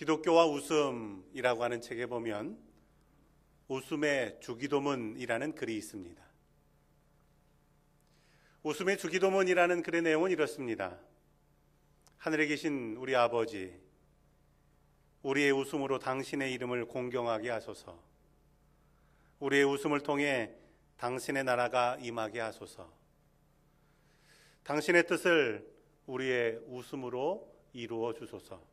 기독교와 웃음이라고 하는 책에 보면 웃음의 주기도문이라는 글이 있습니다. 웃음의 주기도문이라는 글의 내용은 이렇습니다. 하늘에 계신 우리 아버지, 우리의 웃음으로 당신의 이름을 공경하게 하소서. 우리의 웃음을 통해 당신의 나라가 임하게 하소서. 당신의 뜻을 우리의 웃음으로 이루어 주소서.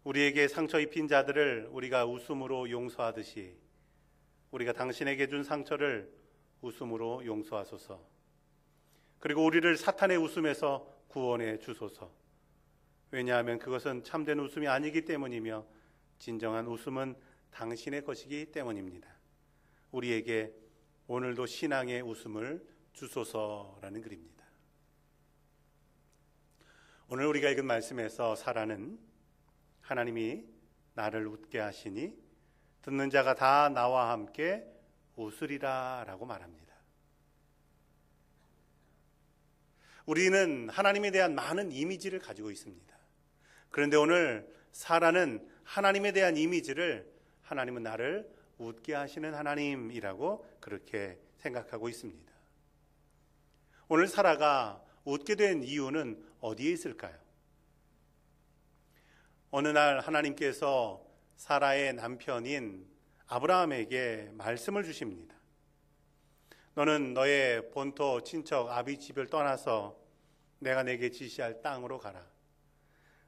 우리에게 상처 입힌 자들을 우리가 웃음으로 용서하듯이 우리가 당신에게 준 상처를 웃음으로 용서하소서. 그리고 우리를 사탄의 웃음에서 구원해 주소서. 왜냐하면 그것은 참된 웃음이 아니기 때문이며 진정한 웃음은 당신의 것이기 때문입니다. 우리에게 오늘도 신앙의 웃음을 주소서라는 글입니다. 오늘 우리가 읽은 말씀에서 사라는 하나님이 나를 웃게 하시니 듣는 자가 다 나와 함께 웃으리라 라고 말합니다. 우리는 하나님에 대한 많은 이미지를 가지고 있습니다. 그런데 오늘 사라는 하나님에 대한 이미지를 하나님은 나를 웃게 하시는 하나님이라고 그렇게 생각하고 있습니다. 오늘 사라가 웃게 된 이유는 어디에 있을까요? 어느 날 하나님께서 사라의 남편인 아브라함에게 말씀을 주십니다. 너는 너의 본토 친척 아비 집을 떠나서 내가 내게 지시할 땅으로 가라.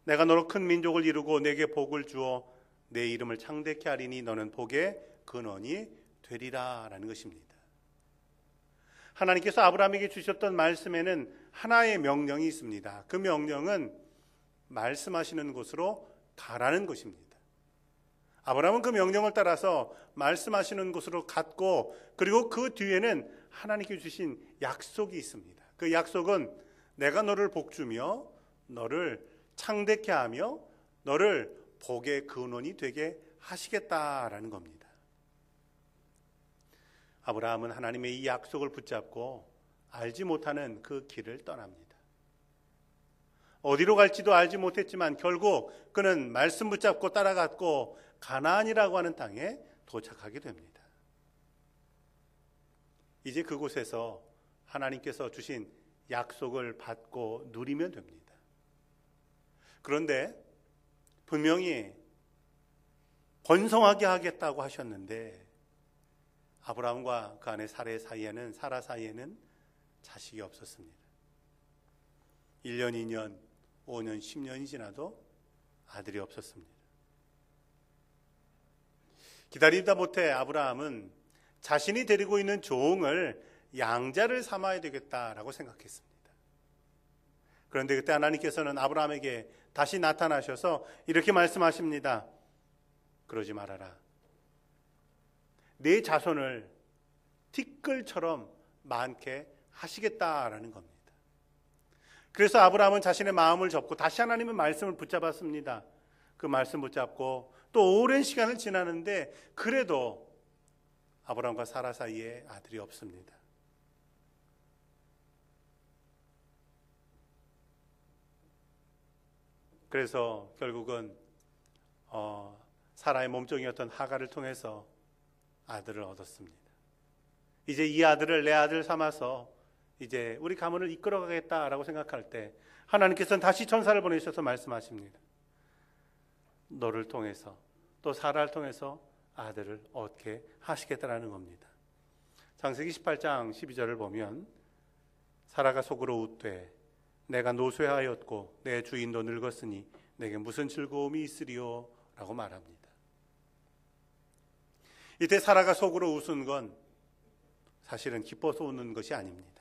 내가 너로 큰 민족을 이루고 내게 복을 주어 내 이름을 창대케 하리니 너는 복의 근원이 되리라 라는 것입니다. 하나님께서 아브라함에게 주셨던 말씀에는 하나의 명령이 있습니다. 그 명령은 말씀하시는 곳으로 가라는 것입니다. 아브라함은 그 명령을 따라서 말씀하시는 곳으로 갔고, 그리고 그 뒤에는 하나님께 주신 약속이 있습니다. 그 약속은 내가 너를 복주며 너를 창대케 하며 너를 복의 근원이 되게 하시겠다라는 겁니다. 아브라함은 하나님의 이 약속을 붙잡고 알지 못하는 그 길을 떠납니다. 어디로 갈지도 알지 못했지만 결국 그는 말씀 붙잡고 따라갔고 가나안이라고 하는 땅에 도착하게 됩니다. 이제 그곳에서 하나님께서 주신 약속을 받고 누리면 됩니다. 그런데 분명히 번성하게 하겠다고 하셨는데 아브라함과 그 아내 사라 사이에는 자식이 없었습니다. 1년, 2년, 5년, 10년이 지나도 아들이 없었습니다. 기다리다 못해 아브라함은 자신이 데리고 있는 종을 양자를 삼아야 되겠다라고 생각했습니다. 그런데 그때 하나님께서는 아브라함에게 다시 나타나셔서 이렇게 말씀하십니다. 그러지 말아라. 내 자손을 티끌처럼 많게 하시겠다라는 겁니다. 그래서 아브라함은 자신의 마음을 접고 다시 하나님의 말씀을 붙잡았습니다. 그 말씀 붙잡고 또 오랜 시간을 지나는데 그래도 아브라함과 사라 사이에 아들이 없습니다. 그래서 결국은 사라의 몸종이었던 하갈을 통해서 아들을 얻었습니다. 이제 이 아들을 내 아들 삼아서 이제 우리 가문을 이끌어가겠다라고 생각할 때 하나님께서는 다시 천사를 보내셔서 말씀하십니다. 너를 통해서 또 사라를 통해서 아들을 얻게 하시겠다라는 겁니다. 창세기 18장 12절을 보면 사라가 속으로 웃되 내가 노쇠하였고 내 주인도 늙었으니 내게 무슨 즐거움이 있으리요? 라고 말합니다. 이때 사라가 속으로 웃은 건 사실은 기뻐서 웃는 것이 아닙니다.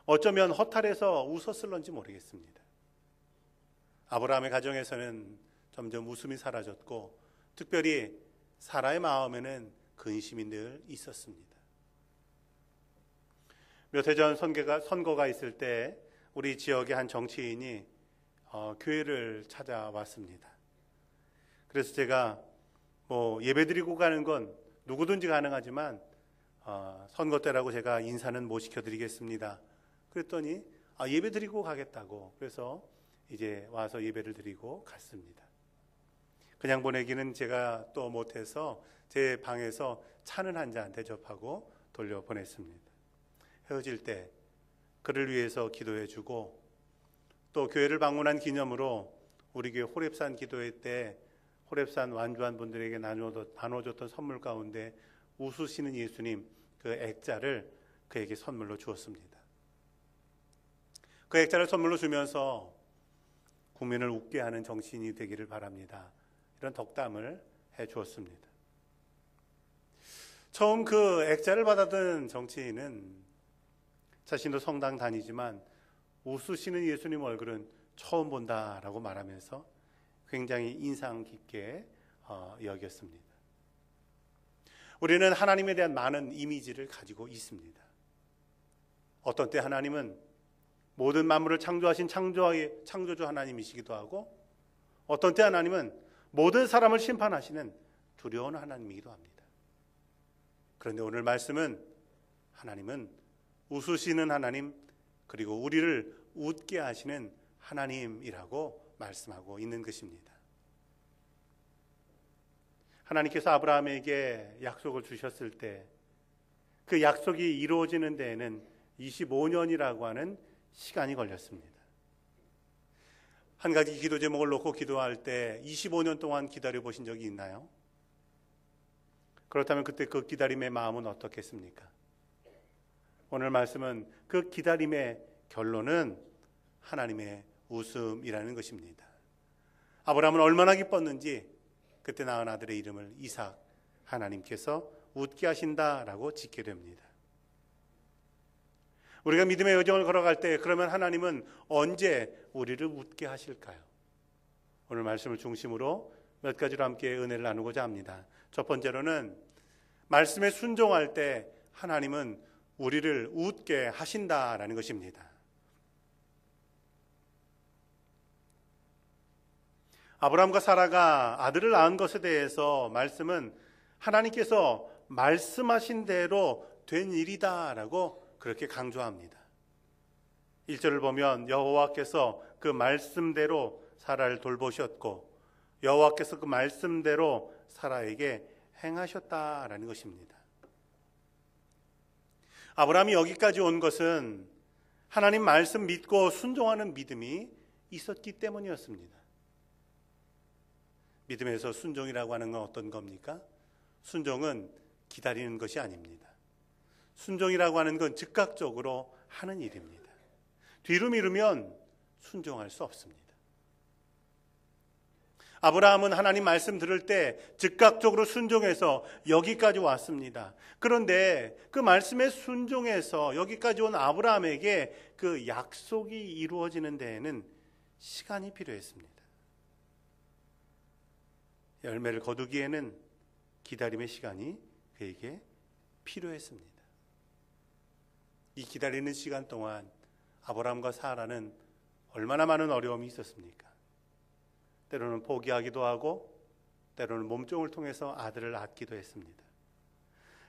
어쩌면 허탈해서 웃었을런지 모르겠습니다. 아브라함의 가정에서는 점점 웃음이 사라졌고 특별히 사라의 마음에는 근심이 늘 있었습니다. 몇 해 전 선거가 있을 때 우리 지역의 한 정치인이 교회를 찾아왔습니다. 그래서 제가 예배드리고 가는 건 누구든지 가능하지만 선거 때라고 제가 인사는 못 시켜드리겠습니다. 그랬더니 예배드리고 가겠다고. 그래서 이제 와서 예배를 드리고 갔습니다. 그냥 보내기는 제가 또 못해서 제 방에서 차는 한 잔 대접하고 돌려보냈습니다. 헤어질 때 그를 위해서 기도해주고 또 교회를 방문한 기념으로 우리 교회 호렙산 기도회 때 호렙산 완주한 분들에게 나눠줬던 선물 가운데 웃으시는 예수님 그 액자를 그에게 선물로 주었습니다. 그 액자를 선물로 주면서 국민을 웃게 하는 정치인이 되기를 바랍니다. 이런 덕담을 해 주었습니다. 처음 그 액자를 받았던 정치인은 자신도 성당 다니지만 웃으시는 예수님 얼굴은 처음 본다라고 말하면서 굉장히 인상 깊게 여겼습니다. 우리는 하나님에 대한 많은 이미지를 가지고 있습니다. 어떤 때 하나님은 모든 만물을 창조하신 창조주 하나님이시기도 하고 어떤 때 하나님은 모든 사람을 심판하시는 두려운 하나님이기도 합니다. 그런데 오늘 말씀은 하나님은 웃으시는 하나님 그리고 우리를 웃게 하시는 하나님이라고 말씀하고 있는 것입니다. 하나님께서 아브라함에게 약속을 주셨을 때 그 약속이 이루어지는 데에는 25년이라고 하는 시간이 걸렸습니다. 한 가지 기도 제목을 놓고 기도할 때 25년 동안 기다려 보신 적이 있나요? 그렇다면 그때 그 기다림의 마음은 어떻겠습니까? 오늘 말씀은 그 기다림의 결론은 하나님의 웃음이라는 것입니다. 아브라함은 얼마나 기뻤는지 그때 낳은 아들의 이름을 이삭, 하나님께서 웃게 하신다라고 짓게 됩니다. 우리가 믿음의 여정을 걸어갈 때 그러면 하나님은 언제 우리를 웃게 하실까요? 오늘 말씀을 중심으로 몇 가지로 함께 은혜를 나누고자 합니다. 첫 번째로는 말씀에 순종할 때 하나님은 우리를 웃게 하신다라는 것입니다. 아브라함과 사라가 아들을 낳은 것에 대해서 말씀은 하나님께서 말씀하신 대로 된 일이다라고 그렇게 강조합니다. 1절을 보면 여호와께서 그 말씀대로 사라를 돌보셨고 여호와께서 그 말씀대로 사라에게 행하셨다라는 것입니다. 아브라함이 여기까지 온 것은 하나님 말씀 믿고 순종하는 믿음이 있었기 때문이었습니다. 믿음에서 순종이라고 하는 건 어떤 겁니까? 순종은 기다리는 것이 아닙니다. 순종이라고 하는 건 즉각적으로 하는 일입니다. 뒤로 미루면 순종할 수 없습니다. 아브라함은 하나님 말씀 들을 때 즉각적으로 순종해서 여기까지 왔습니다. 그런데 그 말씀에 순종해서 여기까지 온 아브라함에게 그 약속이 이루어지는 데에는 시간이 필요했습니다. 열매를 거두기에는 기다림의 시간이 그에게 필요했습니다. 이 기다리는 시간 동안 아브라함과 사라는 얼마나 많은 어려움이 있었습니까? 때로는 포기하기도 하고 때로는 몸종을 통해서 아들을 낳기도 했습니다.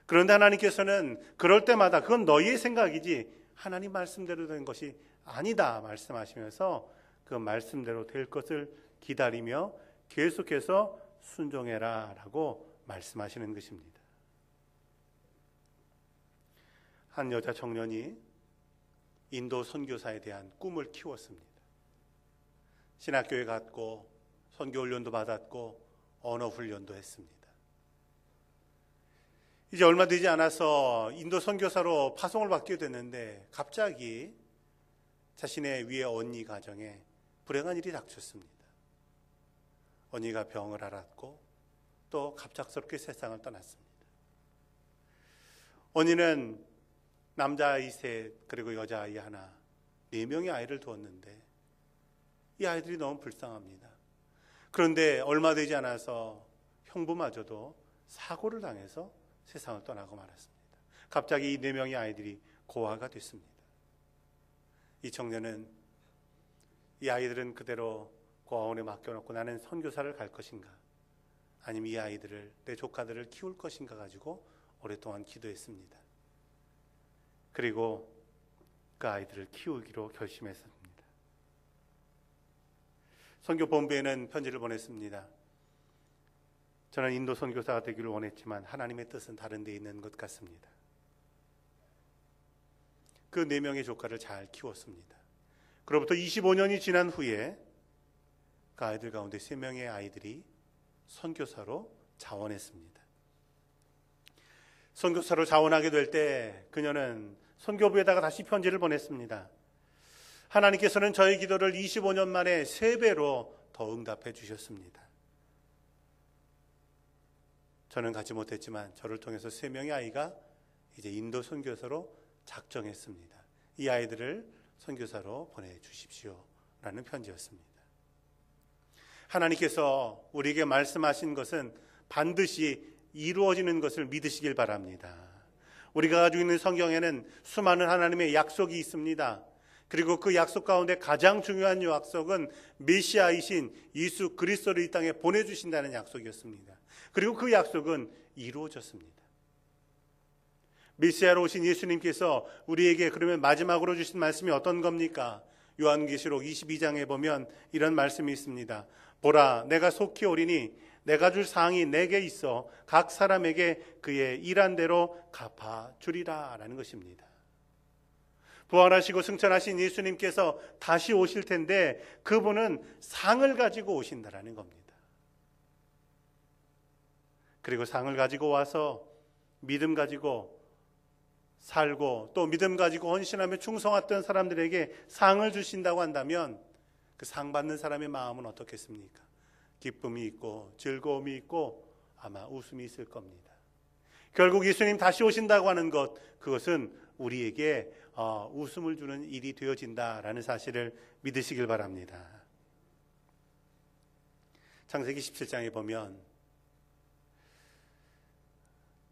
그런데 하나님께서는 그럴 때마다 그건 너희의 생각이지 하나님 말씀대로 된 것이 아니다 말씀하시면서 그 말씀대로 될 것을 기다리며 계속해서 순종해라 라고 말씀하시는 것입니다. 한 여자 청년이 인도 선교사에 대한 꿈을 키웠습니다. 신학교에 갔고 선교 훈련도 받았고 언어 훈련도 했습니다. 이제 얼마 되지 않아서 인도 선교사로 파송을 받게 됐는데 갑자기 자신의 위에 언니 가정에 불행한 일이 닥쳤습니다. 언니가 병을 앓았고 또 갑작스럽게 세상을 떠났습니다. 언니는 남자아이 셋 그리고 여자아이 하나 4명의 아이를 두었는데 이 아이들이 너무 불쌍합니다. 그런데 얼마 되지 않아서 형부마저도 사고를 당해서 세상을 떠나고 말았습니다. 갑자기 이 4명의 아이들이 고아가 됐습니다. 이 청년은 이 아이들은 그대로 고아원에 맡겨놓고 나는 선교사를 갈 것인가 아니면 이 아이들을 내 조카들을 키울 것인가 가지고 오랫동안 기도했습니다. 그리고 그 아이들을 키우기로 결심했습니다. 선교본부에는 편지를 보냈습니다. 저는 인도 선교사가 되기를 원했지만 하나님의 뜻은 다른 데 있는 것 같습니다. 그 4명의 조카를 잘 키웠습니다. 그로부터 25년이 지난 후에 그 아이들 가운데 3명의 아이들이 선교사로 자원했습니다. 선교사로 자원하게 될 때 그녀는 선교부에다가 다시 편지를 보냈습니다. 하나님께서는 저의 기도를 25년 만에 3배로 더 응답해 주셨습니다. 저는 가지 못했지만 저를 통해서 3명의 아이가 이제 인도 선교사로 작정했습니다. 이 아이들을 선교사로 보내주십시오 라는 편지였습니다. 하나님께서 우리에게 말씀하신 것은 반드시 이루어지는 것을 믿으시길 바랍니다. 우리가 가지고 있는 성경에는 수많은 하나님의 약속이 있습니다. 그리고 그 약속 가운데 가장 중요한 약속은 메시아이신 예수 그리스도를 이 땅에 보내주신다는 약속이었습니다. 그리고 그 약속은 이루어졌습니다. 메시아로 오신 예수님께서 우리에게 그러면 마지막으로 주신 말씀이 어떤 겁니까? 요한계시록 22장에 보면 이런 말씀이 있습니다. 보라, 내가 속히 오리니 내가 줄 상이 내게 있어 각 사람에게 그의 일한 대로 갚아주리라 라는 것입니다. 부활하시고 승천하신 예수님께서 다시 오실 텐데 그분은 상을 가지고 오신다라는 겁니다. 그리고 상을 가지고 와서 믿음 가지고 살고 또 믿음 가지고 헌신하며 충성했던 사람들에게 상을 주신다고 한다면 그 상 받는 사람의 마음은 어떻겠습니까? 기쁨이 있고 즐거움이 있고 아마 웃음이 있을 겁니다. 결국 예수님 다시 오신다고 하는 것, 그것은 우리에게 웃음을 주는 일이 되어진다라는 사실을 믿으시길 바랍니다. 창세기 17장에 보면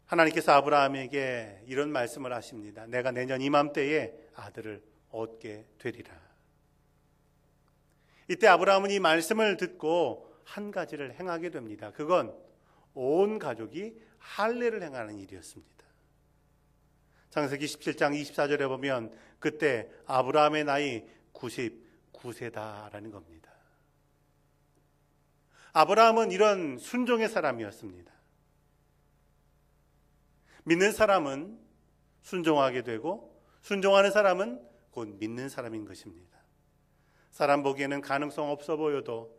하나님께서 아브라함에게 이런 말씀을 하십니다. 내가 내년 이맘때에 아들을 얻게 되리라. 이때 아브라함은 이 말씀을 듣고 한 가지를 행하게 됩니다. 그건 온 가족이 할례를 행하는 일이었습니다. 창세기 17장 24절에 보면 그때 아브라함의 나이 99세다라는 겁니다. 아브라함은 이런 순종의 사람이었습니다. 믿는 사람은 순종하게 되고 순종하는 사람은 곧 믿는 사람인 것입니다. 사람 보기에는 가능성 없어 보여도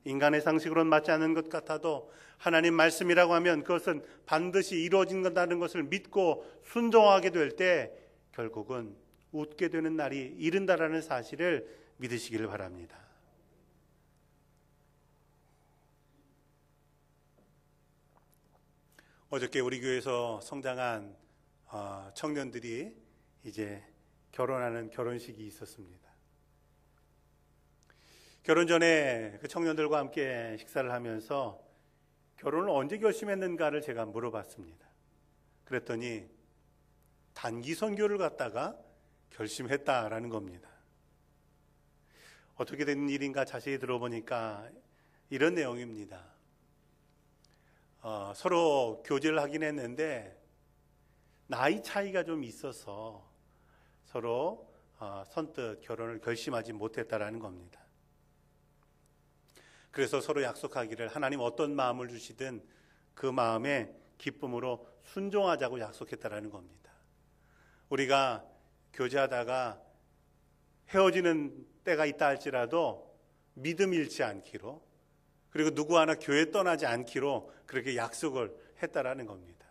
인간의 상식으로는 맞지 않는 것 같아도 하나님 말씀이라고 하면 그것은 반드시 이루어진다는 것을 믿고 순종하게 될 때 결국은 웃게 되는 날이 이른다라는 사실을 믿으시기를 바랍니다. 어저께 우리 교회에서 성장한 청년들이 이제 결혼하는 결혼식이 있었습니다. 결혼 전에 그 청년들과 함께 식사를 하면서 결혼을 언제 결심했는가를 제가 물어봤습니다. 그랬더니 단기 선교를 갔다가 결심했다라는 겁니다. 어떻게 된 일인가 자세히 들어보니까 이런 내용입니다. 서로 교제를 하긴 했는데 나이 차이가 좀 있어서 서로 선뜻 결혼을 결심하지 못했다라는 겁니다. 그래서 서로 약속하기를 하나님 어떤 마음을 주시든 그 마음에 기쁨으로 순종하자고 약속했다라는 겁니다. 우리가 교제하다가 헤어지는 때가 있다 할지라도 믿음 잃지 않기로, 그리고 누구 하나 교회 떠나지 않기로 그렇게 약속을 했다라는 겁니다.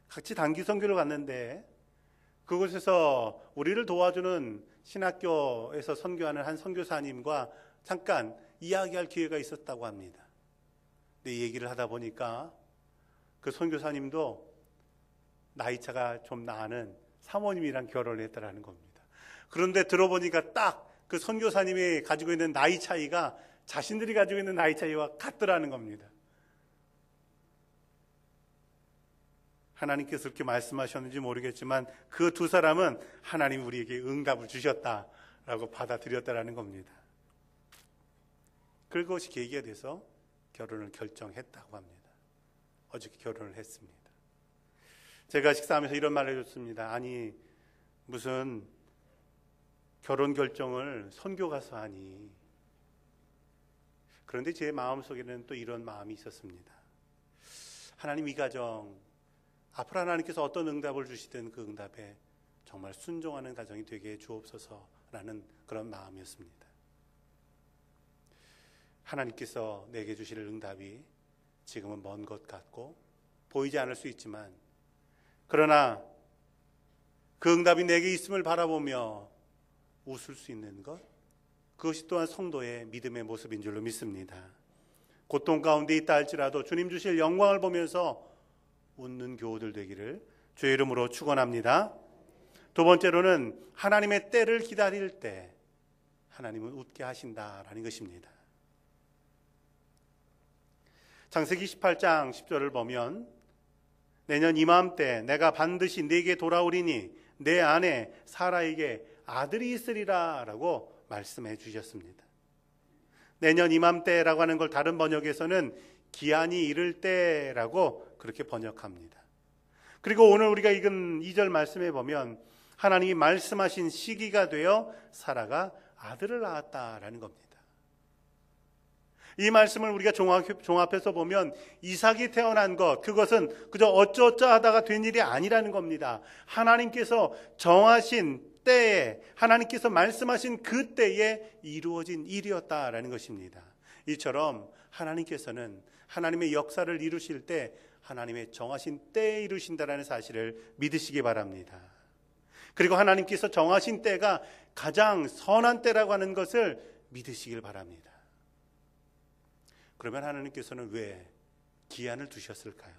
같이 단기 선교를 갔는데 그곳에서 우리를 도와주는 신학교에서 선교하는 한 선교사님과 잠깐 이야기할 기회가 있었다고 합니다. 근데 이 얘기를 하다 보니까 그 선교사님도 나이차가 좀 나는 사모님이랑 결혼을 했다라는 겁니다. 그런데 들어보니까 딱 그 선교사님이 가지고 있는 나이 차이가 자신들이 가지고 있는 나이 차이와 같더라는 겁니다. 하나님께서 그렇게 말씀하셨는지 모르겠지만 그 두 사람은 하나님 우리에게 응답을 주셨다라고 받아들였다라는 겁니다. 그것이 계기가 돼서 결혼을 결정했다고 합니다. 어저께 결혼을 했습니다. 제가 식사하면서 이런 말을 해줬습니다. 아니 무슨 결혼 결정을 선교 가서 하니, 그런데 제 마음속에는 또 이런 마음이 있었습니다. 하나님, 이 가정 앞으로 하나님께서 어떤 응답을 주시든 그 응답에 정말 순종하는 가정이 되게 해 주옵소서라는 그런 마음이었습니다. 하나님께서 내게 주실 응답이 지금은 먼 것 같고 보이지 않을 수 있지만, 그러나 그 응답이 내게 있음을 바라보며 웃을 수 있는 것, 그것이 또한 성도의 믿음의 모습인 줄로 믿습니다. 고통 가운데 있다 할지라도 주님 주실 영광을 보면서 웃는 교우들 되기를 주의 이름으로 축원합니다. 두 번째로는 하나님의 때를 기다릴 때 하나님은 웃게 하신다라는 것입니다. 창세기 18장 10절을 보면, 내년 이맘때 내가 반드시 네게 돌아오리니 내 아내 사라에게 아들이 있으리라 라고 말씀해 주셨습니다. 내년 이맘때라고 하는 걸 다른 번역에서는 기한이 이를 때라고 그렇게 번역합니다. 그리고 오늘 우리가 읽은 2절 말씀에 보면 하나님이 말씀하신 시기가 되어 사라가 아들을 낳았다라는 겁니다. 이 말씀을 우리가 종합해서 보면 이삭이 태어난 것, 그것은 그저 어쩌어쩌 하다가 된 일이 아니라는 겁니다. 하나님께서 정하신 때에, 하나님께서 말씀하신 그 때에 이루어진 일이었다라는 것입니다. 이처럼 하나님께서는 하나님의 역사를 이루실 때 하나님의 정하신 때에 이루신다라는 사실을 믿으시기 바랍니다. 그리고 하나님께서 정하신 때가 가장 선한 때라고 하는 것을 믿으시길 바랍니다. 그러면 하나님께서는 왜 기한을 두셨을까요?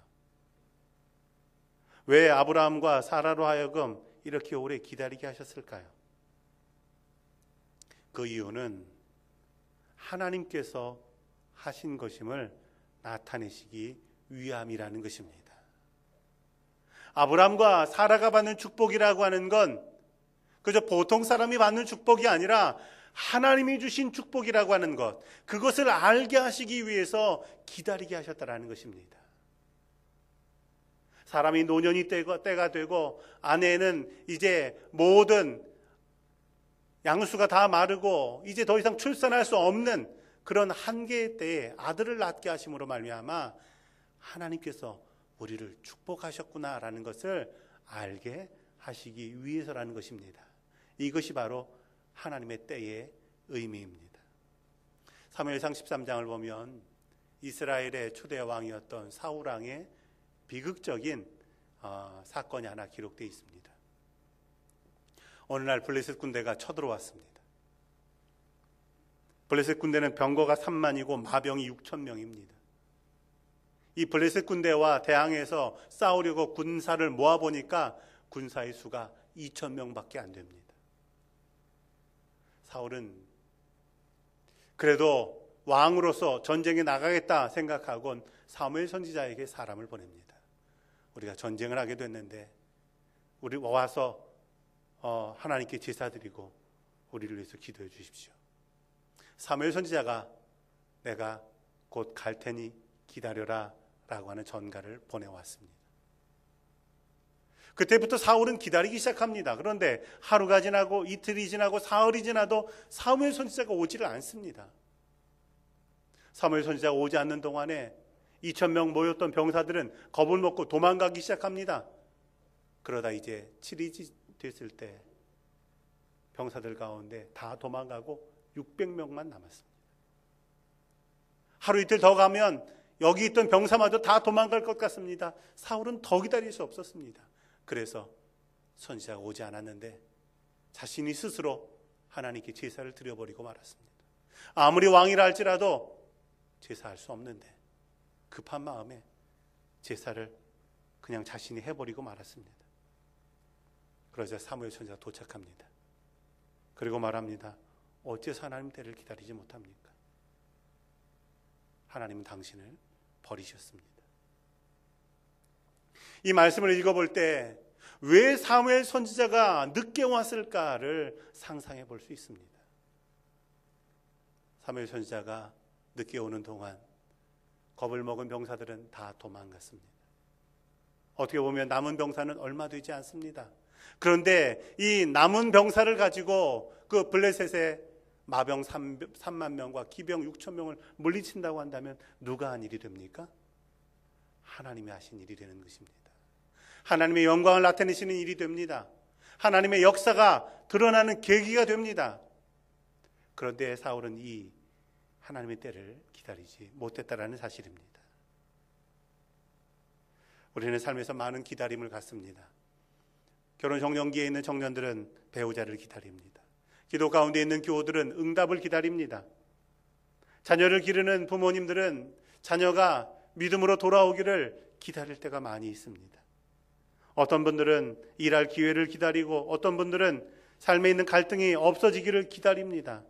왜 아브라함과 사라로 하여금 이렇게 오래 기다리게 하셨을까요? 그 이유는 하나님께서 하신 것임을 나타내시기 위함이라는 것입니다. 아브라함과 사라가 받는 축복이라고 하는 건 그저 보통 사람이 받는 축복이 아니라 하나님이 주신 축복이라고 하는 것, 그것을 알게 하시기 위해서 기다리게 하셨다라는 것입니다. 사람이 노년이 때가 되고 아내는 이제 모든 양수가 다 마르고 이제 더 이상 출산할 수 없는 그런 한계의 때에 아들을 낳게 하심으로 말미암아 하나님께서 우리를 축복하셨구나라는 것을 알게 하시기 위해서라는 것입니다. 이것이 바로 하나님의 때의 의미입니다. 사무엘상 13장을 보면 이스라엘의 초대 왕이었던 사울 왕의 비극적인 사건이 하나 기록되어 있습니다. 어느 날 블레셋 군대가 쳐들어왔습니다. 블레셋 군대는 병거가 3만이고 마병이 6천 명입니다. 이 블레셋 군대와 대항해서 싸우려고 군사를 모아보니까 군사의 수가 2천 명밖에 안 됩니다. 사울은 그래도 왕으로서 전쟁에 나가겠다 생각하곤 사무엘 선지자에게 사람을 보냅니다. 우리가 전쟁을 하게 됐는데 우리 와서 하나님께 제사드리고 우리를 위해서 기도해 주십시오. 사무엘 선지자가 내가 곧 갈 테니 기다려라 라고 하는 전가를 보내왔습니다. 그때부터 사울은 기다리기 시작합니다. 그런데 하루가 지나고 이틀이 지나고 사흘이 지나도 사무엘 선지자가 오지를 않습니다. 사무엘 선지자가 오지 않는 동안에 2,000명 모였던 병사들은 겁을 먹고 도망가기 시작합니다. 그러다 이제 7일이 됐을 때 병사들 가운데 다 도망가고 600명만 남았습니다. 하루 이틀 더 가면 여기 있던 병사마저 다 도망갈 것 같습니다. 사울은 더 기다릴 수 없었습니다. 그래서 선지자가 오지 않았는데 자신이 스스로 하나님께 제사를 드려버리고 말았습니다. 아무리 왕이라 할지라도 제사할 수 없는데 급한 마음에 제사를 그냥 자신이 해버리고 말았습니다. 그러자 사무엘 선지자가 도착합니다. 그리고 말합니다. 어째서 하나님 때를 기다리지 못합니까? 하나님은 당신을 버리셨습니다. 이 말씀을 읽어볼 때 왜 사무엘 선지자가 늦게 왔을까를 상상해 볼 수 있습니다. 사무엘 선지자가 늦게 오는 동안 겁을 먹은 병사들은 다 도망갔습니다. 어떻게 보면 남은 병사는 얼마 되지 않습니다. 그런데 이 남은 병사를 가지고 그 블레셋의 마병 3만 명과 기병 6천 명을 물리친다고 한다면 누가 한 일이 됩니까? 하나님이 하신 일이 되는 것입니다. 하나님의 영광을 나타내시는 일이 됩니다. 하나님의 역사가 드러나는 계기가 됩니다. 그런데 사울은 이 하나님의 때를 기다리지 못했다라는 사실입니다. 우리는 삶에서 많은 기다림을 갖습니다. 결혼 정년기에 있는 청년들은 배우자를 기다립니다. 기도 가운데 있는 교우들은 응답을 기다립니다. 자녀를 기르는 부모님들은 자녀가 믿음으로 돌아오기를 기다릴 때가 많이 있습니다. 어떤 분들은 일할 기회를 기다리고 어떤 분들은 삶에 있는 갈등이 없어지기를 기다립니다.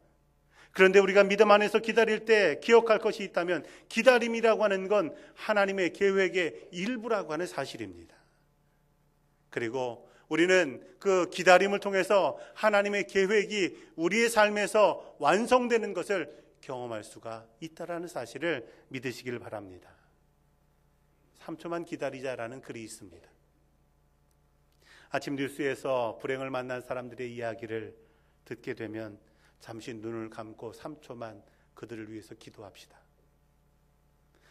그런데 우리가 믿음 안에서 기다릴 때 기억할 것이 있다면 기다림이라고 하는 건 하나님의 계획의 일부라고 하는 사실입니다. 그리고 우리는 그 기다림을 통해서 하나님의 계획이 우리의 삶에서 완성되는 것을 경험할 수가 있다라는 사실을 믿으시길 바랍니다. 3초만 기다리자라는 글이 있습니다. 아침 뉴스에서 불행을 만난 사람들의 이야기를 듣게 되면 잠시 눈을 감고 3초만 그들을 위해서 기도합시다.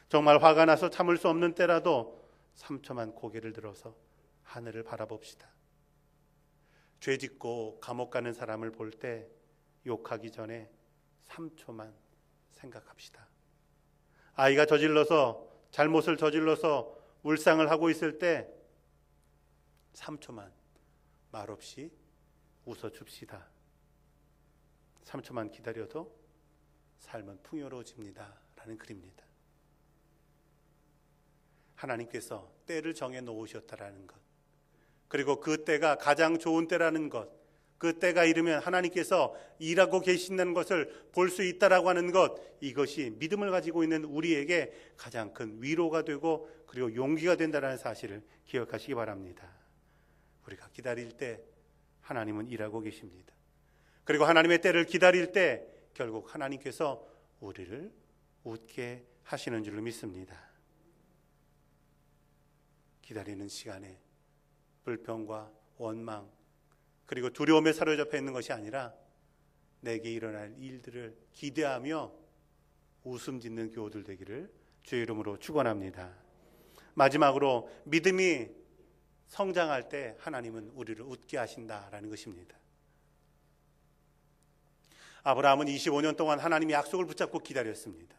정말 화가 나서 참을 수 없는 때라도 3초만 고개를 들어서 하늘을 바라봅시다. 죄 짓고 감옥 가는 사람을 볼 때 욕하기 전에 3초만 생각합시다. 아이가 잘못을 저질러서 울상을 하고 있을 때 3초만 말없이 웃어줍시다. 3초만 기다려도 삶은 풍요로워집니다. 라는 글입니다. 하나님께서 때를 정해 놓으셨다라는 것, 그리고 그 때가 가장 좋은 때라는 것, 그 때가 이르면 하나님께서 일하고 계신다는 것을 볼 수 있다라고 하는 것, 이것이 믿음을 가지고 있는 우리에게 가장 큰 위로가 되고 그리고 용기가 된다는 사실을 기억하시기 바랍니다. 우리가 기다릴 때 하나님은 일하고 계십니다. 그리고 하나님의 때를 기다릴 때 결국 하나님께서 우리를 웃게 하시는 줄로 믿습니다. 기다리는 시간에 불평과 원망 그리고 두려움에 사로잡혀 있는 것이 아니라 내게 일어날 일들을 기대하며 웃음 짓는 교우들 되기를 주의 이름으로 축원합니다. 마지막으로 믿음이 성장할 때 하나님은 우리를 웃게 하신다라는 것입니다. 아브라함은 25년 동안 하나님의 약속을 붙잡고 기다렸습니다.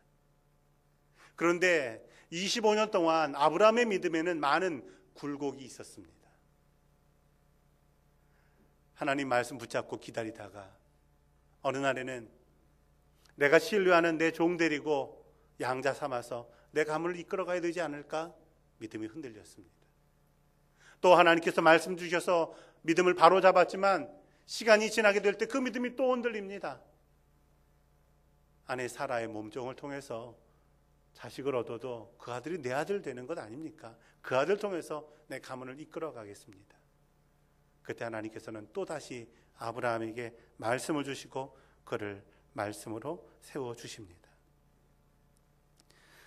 그런데 25년 동안 아브라함의 믿음에는 많은 굴곡이 있었습니다. 하나님 말씀 붙잡고 기다리다가 어느 날에는 내가 신뢰하는 내 종 데리고 양자 삼아서 내 가문을 이끌어 가야 되지 않을까? 믿음이 흔들렸습니다. 또 하나님께서 말씀 주셔서 믿음을 바로 잡았지만 시간이 지나게 될 때 그 믿음이 또 흔들립니다. 아내 사라의 몸종을 통해서 자식을 얻어도 그 아들이 내 아들 되는 것 아닙니까? 그 아들 통해서 내 가문을 이끌어 가겠습니다. 그때 하나님께서는 또다시 아브라함에게 말씀을 주시고 그를 말씀으로 세워주십니다.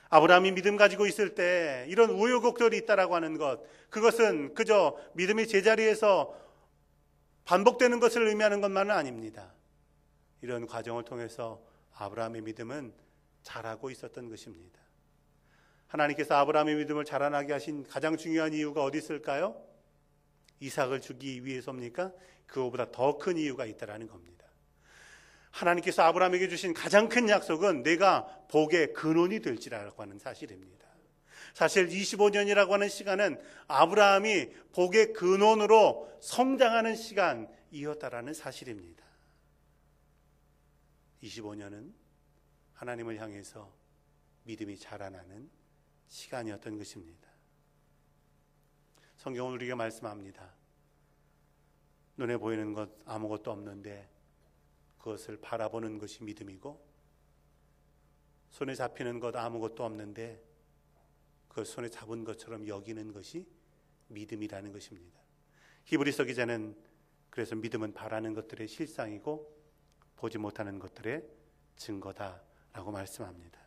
아브라함이 믿음 가지고 있을 때 이런 우여곡절이 있다라고 하는 것, 그것은 그저 믿음의 제자리에서 반복되는 것을 의미하는 것만은 아닙니다. 이런 과정을 통해서 아브라함의 믿음은 자라고 있었던 것입니다. 하나님께서 아브라함의 믿음을 자라나게 하신 가장 중요한 이유가 어디 있을까요? 이삭을 주기 위해서입니까? 그거보다 더 큰 이유가 있다라는 겁니다. 하나님께서 아브라함에게 주신 가장 큰 약속은 내가 복의 근원이 될지라고 하는 사실입니다. 사실 25년이라고 하는 시간은 아브라함이 복의 근원으로 성장하는 시간이었다라는 사실입니다. 25년은 하나님을 향해서 믿음이 자라나는 시간이었던 것입니다. 성경은 우리에게 말씀합니다. 눈에 보이는 것 아무것도 없는데 그것을 바라보는 것이 믿음이고, 손에 잡히는 것 아무것도 없는데 그걸 손에 잡은 것처럼 여기는 것이 믿음이라는 것입니다. 히브리서 기자는 그래서 믿음은 바라는 것들의 실상이고 보지 못하는 것들의 증거다라고 말씀합니다.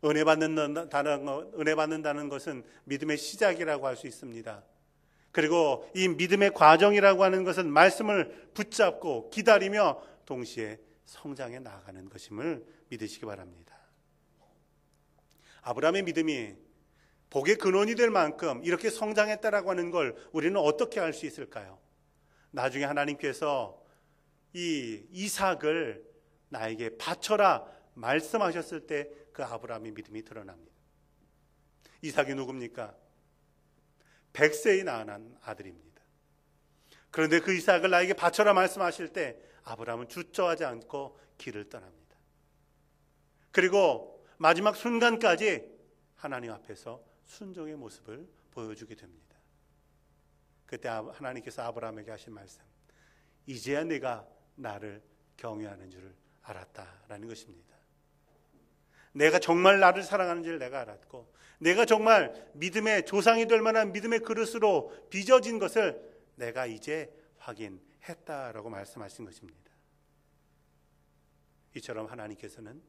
은혜 받는다는 것은 믿음의 시작이라고 할 수 있습니다. 그리고 이 믿음의 과정이라고 하는 것은 말씀을 붙잡고 기다리며 동시에 성장해 나가는 것임을 믿으시기 바랍니다. 아브라함의 믿음이 복의 근원이 될 만큼 이렇게 성장했다라고 하는 걸 우리는 어떻게 알 수 있을까요? 나중에 하나님께서 이 이삭을 나에게 바쳐라 말씀하셨을 때 그 아브라함의 믿음이 드러납니다. 이삭이 누굽니까? 100세에 낳은 아들입니다. 그런데 그 이삭을 나에게 바쳐라 말씀하실 때 아브라함은 주저하지 않고 길을 떠납니다. 그리고 마지막 순간까지 하나님 앞에서 순종의 모습을 보여주게 됩니다. 그때 하나님께서 아브라함에게 하신 말씀, 이제야 내가 나를 경외하는 줄을 알았다라는 것입니다. 내가 정말 나를 사랑하는 줄을 내가 알았고, 내가 정말 믿음의 조상이 될 만한 믿음의 그릇으로 빚어진 것을 내가 이제 확인했다라고 말씀하신 것입니다. 이처럼 하나님께서는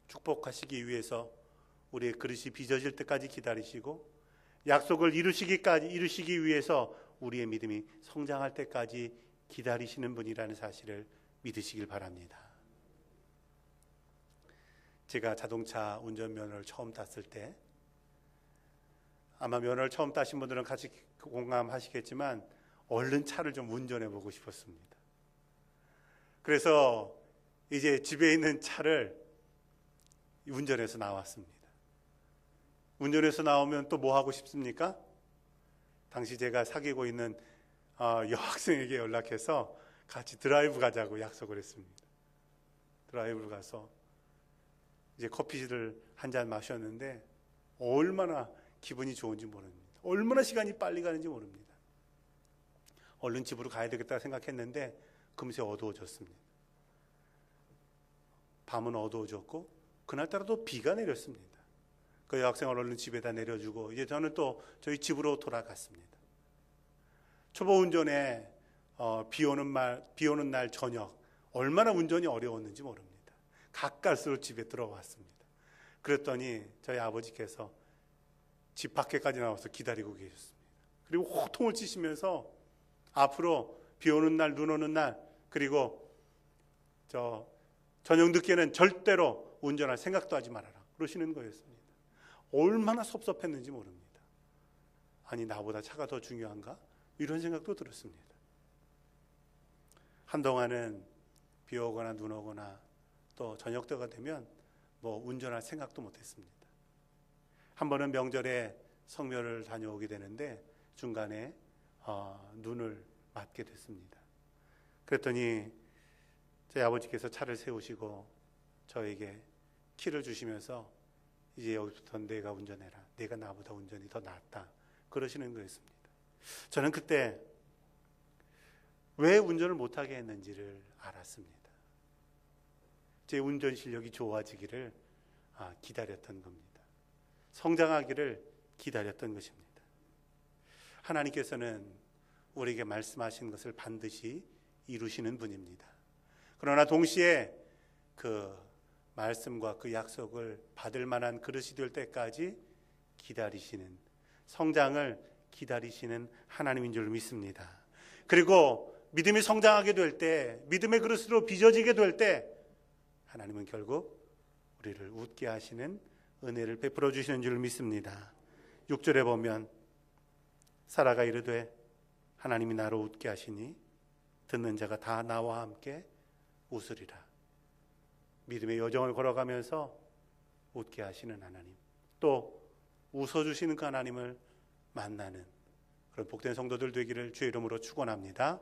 축복하시기 위해서 우리의 그릇이 빚어질 때까지 기다리시고, 약속을 이루시기 위해서 우리의 믿음이 성장할 때까지 기다리시는 분이라는 사실을 믿으시길 바랍니다. 제가 자동차 운전면허를 처음 땄을 때, 아마 면허를 처음 따신 분들은 같이 공감하시겠지만 얼른 차를 좀 운전해 보고 싶었습니다. 그래서 이제 집에 있는 차를 운전해서 나왔습니다. 운전해서 나오면 또 뭐 하고 싶습니까? 당시 제가 사귀고 있는 여학생에게 연락해서 같이 드라이브 가자고 약속을 했습니다. 드라이브를 가서 이제 커피를 한 잔 마셨는데 얼마나 기분이 좋은지 모릅니다. 얼마나 시간이 빨리 가는지 모릅니다. 얼른 집으로 가야 되겠다 생각했는데 금세 어두워졌습니다. 밤은 어두워졌고 그날따라 또 비가 내렸습니다. 그 여학생을 얼른 집에다 내려주고 이제 저는 또 저희 집으로 돌아갔습니다. 초보 운전에 비 오는 날 저녁 얼마나 운전이 어려웠는지 모릅니다. 가까스로 집에 들어왔습니다. 그랬더니 저희 아버지께서 집 밖에까지 나와서 기다리고 계셨습니다. 그리고 호통을 치시면서 앞으로 비 오는 날, 눈 오는 날, 그리고 저녁 늦게는 절대로 운전할 생각도 하지 말아라 그러시는 거였습니다. 얼마나 섭섭했는지 모릅니다. 아니, 나보다 차가 더 중요한가? 이런 생각도 들었습니다. 한동안은 비 오거나 눈 오거나 또 저녁 때가 되면 운전할 생각도 못했습니다. 한 번은 명절에 성묘를 다녀오게 되는데 중간에 눈을 맞게 됐습니다. 그랬더니 저희 아버지께서 차를 세우시고 저에게 키를 주시면서 이제 여기부터 내가 운전해라. 내가 나보다 운전이 더 낫다. 그러시는 거였습니다. 저는 그때 왜 운전을 못하게 했는지를 알았습니다. 제 운전 실력이 좋아지기를 기다렸던 겁니다. 성장하기를 기다렸던 것입니다. 하나님께서는 우리에게 말씀하신 것을 반드시 이루시는 분입니다. 그러나 동시에 그 말씀과 그 약속을 받을 만한 그릇이 될 때까지 기다리시는, 성장을 기다리시는 하나님인 줄 믿습니다. 그리고 믿음이 성장하게 될 때, 믿음의 그릇으로 빚어지게 될 때 하나님은 결국 우리를 웃게 하시는 은혜를 베풀어 주시는 줄 믿습니다. 6절에 보면 사라가 이르되 하나님이 나로 웃게 하시니 듣는 자가 다 나와 함께 웃으리라. 믿음의 여정을 걸어가면서 웃게 하시는 하나님, 또 웃어주시는 그 하나님을 만나는 그런 복된 성도들 되기를 주의 이름으로 축원합니다.